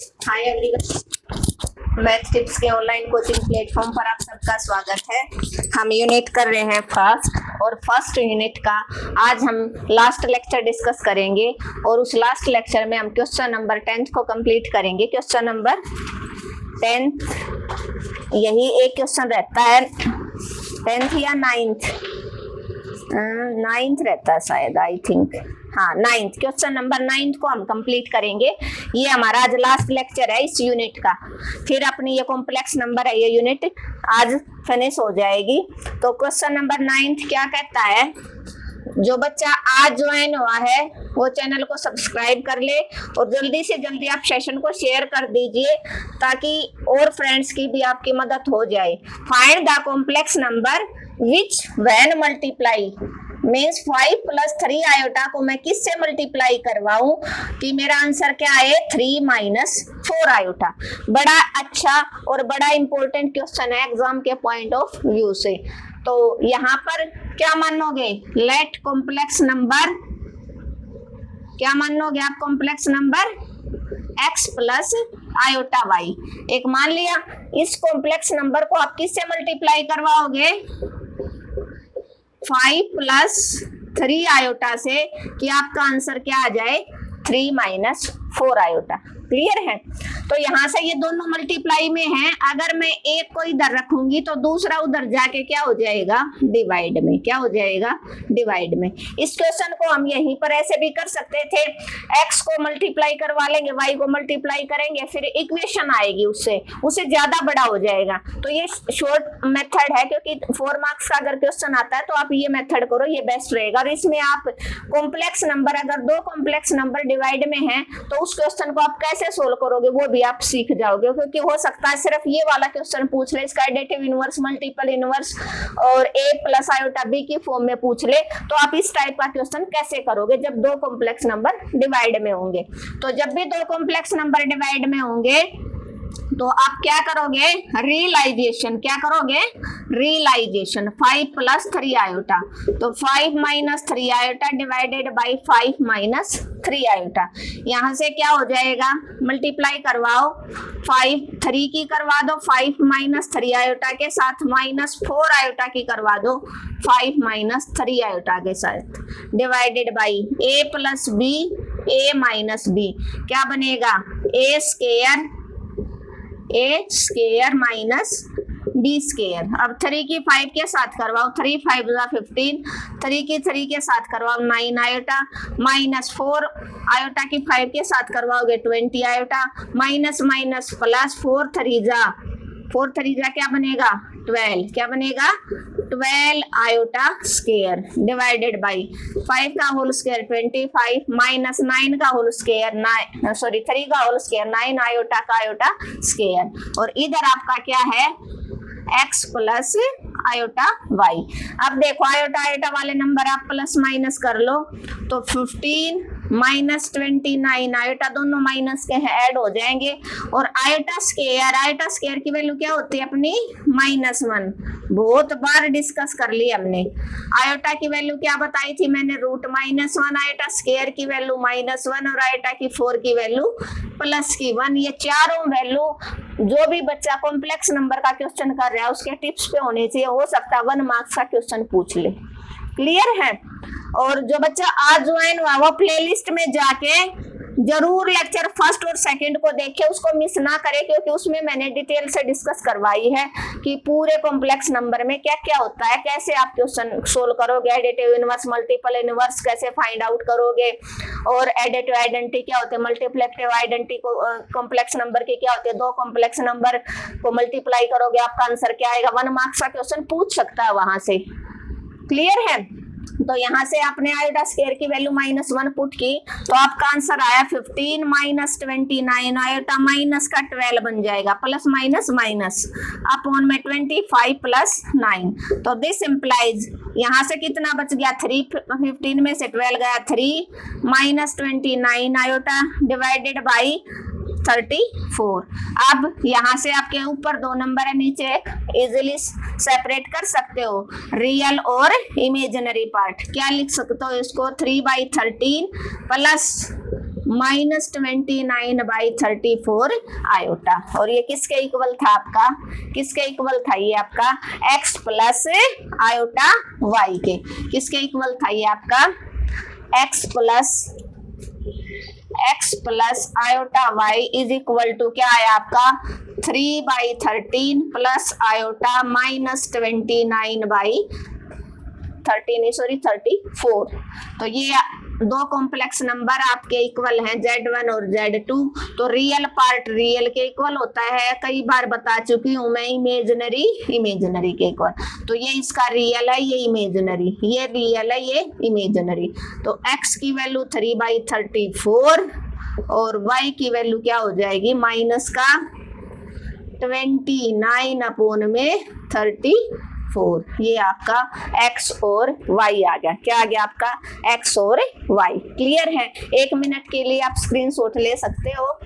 Hi everyone, math tips के online coaching platform पर आप सबका स्वागत है। हम यूनिट कर रहे हैं फर्स्ट, और फर्स्ट यूनिट का आज हम लास्ट लेक्चर डिस्कस करेंगे, और उस लास्ट लेक्चर में हम क्वेश्चन नंबर 10 को कंप्लीट करेंगे। क्वेश्चन नंबर 10, यही एक क्वेश्चन रहता है 10th या 9th, 9th रहता है शायद, आई थिंक, हाँ 9th। क्वेश्चन नंबर 9th को हम कंप्लीट करेंगे। ये हमारा आज लास्ट लेक्चर है इस यूनिट का। फिर अपनी ये कॉम्प्लेक्स नंबर है, ये यूनिट आज फिनिश हो जाएगी। तो क्वेश्चन नंबर 9th क्या कहता है, जो बच्चा आज ज्वाइन हुआ है वो चैनल को सब्सक्राइब कर ले, और जल्दी से जल्दी आप सेशन को शेयर कर दीजिए ताकि और फ्रेंड्स की भी आपकी मदद हो जाए। Find the complex number which when multiply means 5 + 3 iota को मैं किससे मल्टीप्लाई करवाऊं कि मेरा आंसर क्या आए, 3 - 4 आयोटा। बड़ा अच्छा और बड़ा इंपॉर्टेंट क्वेश्चन है एग्जाम के पॉइंट ऑफ व्यू से। तो यहाँ पर क्या मानोगे, लेट कॉम्प्लेक्स नंबर, क्या मानोगे आप, complex number x + iota y। एक मान लिया, इस कॉम्प्लेक्स नंबर को आप किससे मल्टीप्लाई करवाओगे, 5 + 3 आयोटा से, कि आपका आंसर क्या आ जाए, 3 - 4 आयोटा। क्लियर है। तो यहाँ से ये दोनों मल्टीप्लाई में हैं, अगर मैं एक को इधर रखूंगी तो दूसरा उधर जाके क्या हो जाएगा, डिवाइड में। क्या हो जाएगा, डिवाइड में। इस क्वेश्चन को हम यहीं पर ऐसे भी कर सकते थे, x को मल्टीप्लाई करवा लेंगे, y को मल्टीप्लाई करेंगे, फिर इक्वेशन आएगी उससे ज्यादा बड़ा हो जाएगा। तो ये शॉर्ट मेथड है, क्योंकि 4 मार्क्स का अगर क्वेश्चन आता है तो आप ये मेथड करो, ये बेस्ट रहेगा। और इसमें आप कॉम्प्लेक्स नंबर, अगर दो कॉम्प्लेक्स नंबर डिवाइड में है तो उस क्वेश्चन को आप कैसे सोल्व करोगे वो भी आप सीख जाओगे, क्योंकि हो सकता है सिर्फ ये वाला क्वेश्चन पूछ ले, इसका एडिटिव इनवर्स, मल्टीपल इनवर्स और a + आयोटा b की फॉर्म में पूछ ले, तो आप इस टाइप का क्वेश्चन कैसे करोगे जब दो कॉम्प्लेक्स नंबर डिवाइड में होंगे। तो जब भी दो कॉम्प्लेक्स नंबर डिवाइड में होंगे तो आप क्या करोगे, रियलाइजेशन। क्या करोगे, रियलाइजेशन। 5 + 3 आयोटा, तो 5 - 3 आयोटा डिवाइडेड बाय 5 - 3 आयोटा। यहाँ से क्या हो जाएगा, मल्टीप्लाई करवाओ, 5 3 की करवा दो 5 - 3 आयोटा के साथ, -4 आयोटा की करवा दो 5 - 3 आयोटा के साथ, divided by a + b, a - b। क्या बनेगा, a² - b²। अब 3 की 5 के साथ करवाओ, 3 × 5 = 15, 3 की 3 के साथ करवाओ 9 आयोटा, -4 आयोटा की 5 के साथ करवाओगे 20 आयोटा, माइनस प्लस 4 3 जा क्या बनेगा, 12। क्या बनेगा, 12 आयोटा स्क्वायर डिवाइडेड बाय 5 का होल स्क्वायर 25 -9 का होल स्क्वायर 3 का होल स्क्वायर 9 आयोटा का आयोटा स्क्वायर। और इधर आपका क्या है, x + आयोटा y। अब देखो आयोटा वाले नंबर आप प्लस माइनस कर लो, तो 15 - 29 आयोटा दोनों माइनस के ऐड हो जाएंगे, और आयोटा स्क्वायर की वैल्यू क्या होती है अपनी, -1। बहुत बार डिस्कस कर ली हमने। आयोटा की वैल्यू क्या बताई थी मैंने, √-1, आयोटा स्क्वायर की वैल्यू -1, और आयोटा की 4 की वैल्यू +1। ये चारों वैल्यू जो भी बच्चा कॉम्प्लेक्स नंबर का क्वेश्चन कर रहा है उसके टिप्स पे होने चाहिए, हो सकता है 1 मार्क्स का क्वेश्चन पूछ ले। क्लियर है। और जो बच्चा आज ज्वाइन हुआ वो प्लेलिस्ट में जाके जरूर लेक्चर फर्स्ट और सेकंड को देखे, उसको मिस ना करे, क्योंकि उसमें मैंने डिटेल से डिस्कस करवाई है कि पूरे कॉम्प्लेक्स नंबर में क्या क्या होता है, कैसे आप क्वेश्चन सोल्व करोगे, एडिटिव इनवर्स, मल्टीपल इनवर्स कैसे फाइंड आउट करोगे, और एडिटिव आइडेंटिटी क्या होते हैं, मल्टीप्लिकेटिव आइडेंटिटी को कॉम्प्लेक्स नंबर की क्या होती है, दो कॉम्प्लेक्स नंबर को मल्टीप्लाई करोगे आपका आंसर क्या आएगा। 1 मार्क्स का क्वेश्चन पूछ सकता है वहां से। क्लियर है। तो यहाँ से आपने आयोटा स्क्वायर की वैल्यू -1 पुट की, तो आपका आंसर आया 15 - 29 आयोटा माइनस का 12 बन जाएगा, प्लस माइनस अपॉन में 25 + 9। तो दिस इंप्लाइज, यहाँ से कितना बच गया, 3, 15 में से 12 गया 3 - 29 आयोटा डिवाइडेड बाई 34। अब यहाँ से आपके ऊपर 2 नंबर है, नीचे एक, इजिली सेपरेट कर सकते हो रियल और इमेजिनरी पार्ट। क्या लिख सकते हो इसको, 3/13 प्लस -29/34 आयोटा। और ये किसके इक्वल था आपका, किसके इक्वल था ये आपका x प्लस आयोटा y के, किसके इक्वल था ये आपका x plus iota y is equal to क्या है आपका 3/13 प्लस आयोटा -29/34। तो ये दो कॉम्प्लेक्स नंबर आपके इक्वल हैं Z1 और Z2। तो रियल पार्ट रियल के इक्वल होता है, कई बार बता चुकी हूं मैं, इमेजिनरी के इक्वल। तो ये इसका रियल है, ये इमेजिनरी, ये रियल है, ये इमेजिनरी। तो x की वैल्यू 3/34 और y की वैल्यू क्या हो जाएगी माइनस का 29/34। ये आपका x और y आ गया। क्या आ गया आपका x और y। क्लियर है। 1 मिनट के लिए आप स्क्रीनशॉट ले सकते हो।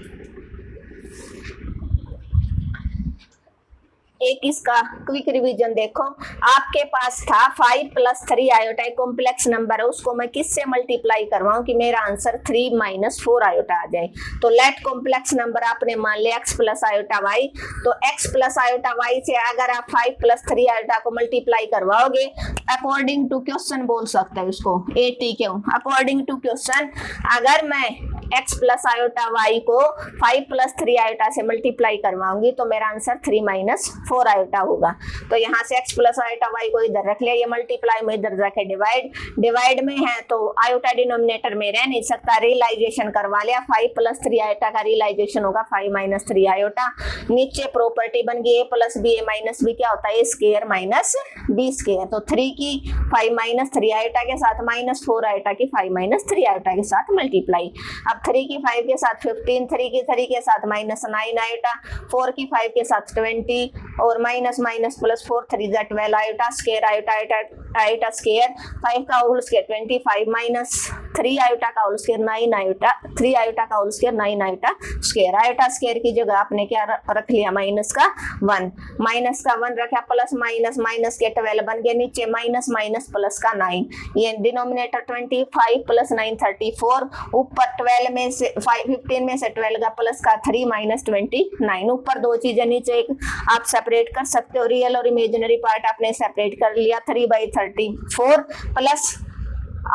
एक इसका क्विक रिवीजन देखो, आपके पास था 5 + 3 आयोटा, एक कॉम्प्लेक्स नंबर है, उसको मैं किससे मल्टीप्लाई करवाऊं कि मेरा आंसर 3 - 4 आयोटा आ जाए। तो लेट कॉम्प्लेक्स नंबर आपने मान लिया x प्लस आयोटा y। तो x प्लस आयोटा y से अगर आप 5 + 3 आयोटा को मल्टीप्लाई करवाओगे, अकॉर्डिंग टू क्वेश्चन बोल सकते हैं उसको ATQ, अकॉर्डिंग टू क्वेश्चन अगर मैं x प्लस आयोटा y को 5 + 3 आयोटा से मल्टीप्लाई करवाऊंगी तो मेरा आंसर 3 - 4 आयोटा होगा। तो यहाँ से x प्लस आयोटा y को इधर रख लिया, ये मल्टीप्लाई में इधर रखे डिवाइड में है तो आयोटा डिनोमिनेटर में रह नहीं सकता, रियलाइजेशन करवा लिया। 5 + 3 आयोटा का रियलाइजेशन होगा 5 - 3 आयोटा। नीचे प्रॉपर्टी बन गई a + b a - b क्या होता है a² - b²। तो 3 की 5 - 3 आयोटा के साथ -4 आयोटा की 5 - 3 आयोटा के साथ मल्टीप्लाई। अब 3 की 5 के साथ 15, 3 की 3 के साथ -9 आयोटा, 4 की 5 के साथ 20 और minus plus 4 3 × 12 iota square, iota square 5 का होल स्क्वायर 25 - 3 आयोटा का होल स्क्वायर 9 आयोटा, 3 आयोटा का whole square 9 iota square. Iota square की जगह आपने क्या रख लिया माइनस का 1 रखा, प्लस माइनस के 12 बन गए, नीचे माइनस प्लस का 9, ये डिनोमिनेटर 25 + 9 34, ऊपर 12 में से 15 में से 12 का प्लस का 3 - 29, ऊपर दो चीजें नीचे एक आप सेपरेट कर सकते हो, रियल और इमेजिनरी पार्ट आपने सेपरेट कर लिया। 3/34 प्लस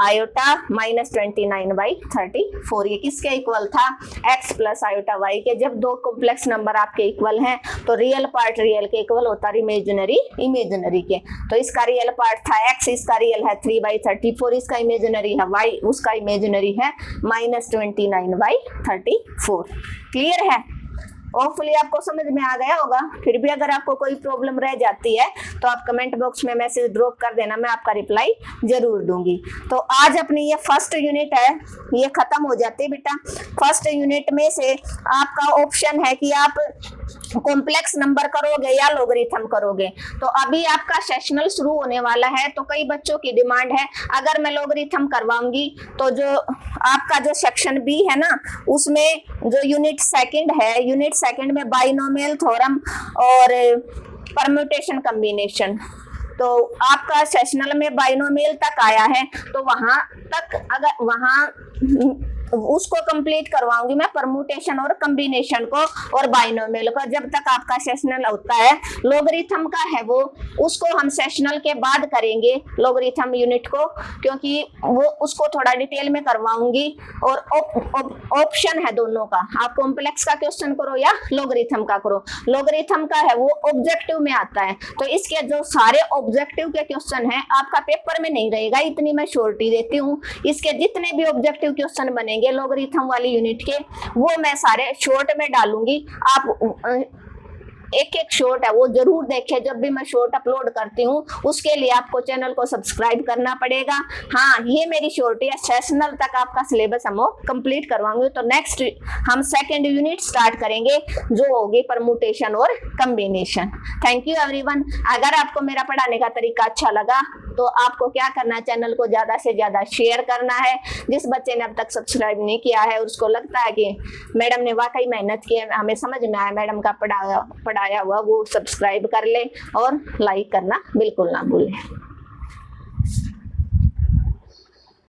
आयोटा -29/34। ये किसके इक्वल था x प्लस आयोटा y के। जब दो कॉम्प्लेक्स नंबर आपके इक्वल हैं तो रियल पार्ट रियल के इक्वल होता है, इमेजिनरी के। तो इसका रियल पार्ट था x, इसका रियल है 3/34, इसका इमेजिनरी है y, उसका इमेजिनरी है -29/34। क्लियर है। होपफुली आपको समझ में आ गया होगा। फिर भी अगर आपको कोई प्रॉब्लम रह जाती है तो आप कमेंट बॉक्स में मैसेज ड्रॉप कर देना, मैं आपका रिप्लाई जरूर दूंगी। तो आज अपनी ये फर्स्ट यूनिट है, ये खत्म हो जाती है बेटा। फर्स्ट यूनिट में से आपका ऑप्शन है कि आप कॉम्प्लेक्स नंबर करोगे या लॉगरिथम करोगे। तो अभी आपका सेशनल शुरू होने वाला है, तो कई बच्चों की डिमांड है अगर मैं लॉगरिथम करवाऊंगी तो जो आपका जो सेक्शन बी है ना, उसमें जो यूनिट सेकंड है, यूनिट सेकंड में बाइनोमियल थ्योरम और परम्यूटेशन कॉम्बिनेशन, तो आपका सेशनल में बाइनोमियल तक आया है, तो वहां तक अगर वहां उसको कंप्लीट करवाऊंगी मैं परम्यूटेशन और कॉम्बिनेशन को और बाइनोमियल को, जब तक आपका सेशनल होता है। लॉगरिथम का है वो, उसको हम सेशनल के बाद करेंगे लॉगरिथम यूनिट को, क्योंकि वो उसको थोड़ा डिटेल में करवाऊंगी। और ऑप्शन है दोनों का, आप कॉम्प्लेक्स का क्वेश्चन करो या लॉगरिथम का करो। लॉगरिथम का है वो ऑब्जेक्टिव में आता है, तो इसके जो सारे ऑब्जेक्टिव के क्वेश्चन है आपका पेपर में नहीं रहेगा, इतनी मैं श्योरिटी देती हूँ। इसके जितने भी ऑब्जेक्टिव क्वेश्चन बनेंगे लॉगरिथम वाली यूनिट के, वो मैं सारे शॉर्ट में डालूंगी। आप एक शॉर्ट है वो जरूर देखें, जब भी मैं शॉर्ट अपलोड करती हूँ उसके लिए आपको चैनल को सब्सक्राइब करना पड़ेगा। हाँ, ये मेरी शॉर्टी है, सेशनल तक आपका सिलेबस हम कंप्लीट करवाऊंगी। तो नेक्स्ट हम सेकंड यूनिट स्टार्ट करेंगे जो होगी परम्यूटेशन और कॉम्बिनेशन। Thank you everyone. अगर आपको मेरा पढ़ाने का तरीका अच्छा लगा तो आपको क्या करना है, चैनल को ज्यादा से ज्यादा शेयर करना है। जिस बच्चे ने अब तक सब्सक्राइब नहीं किया है, उसको लगता है कि मैडम ने वाकई मेहनत की है, हमें समझ में आया मैडम का पढ़ाया हुआ, वो सब्सक्राइब कर ले और लाइक करना बिल्कुल ना भूलें।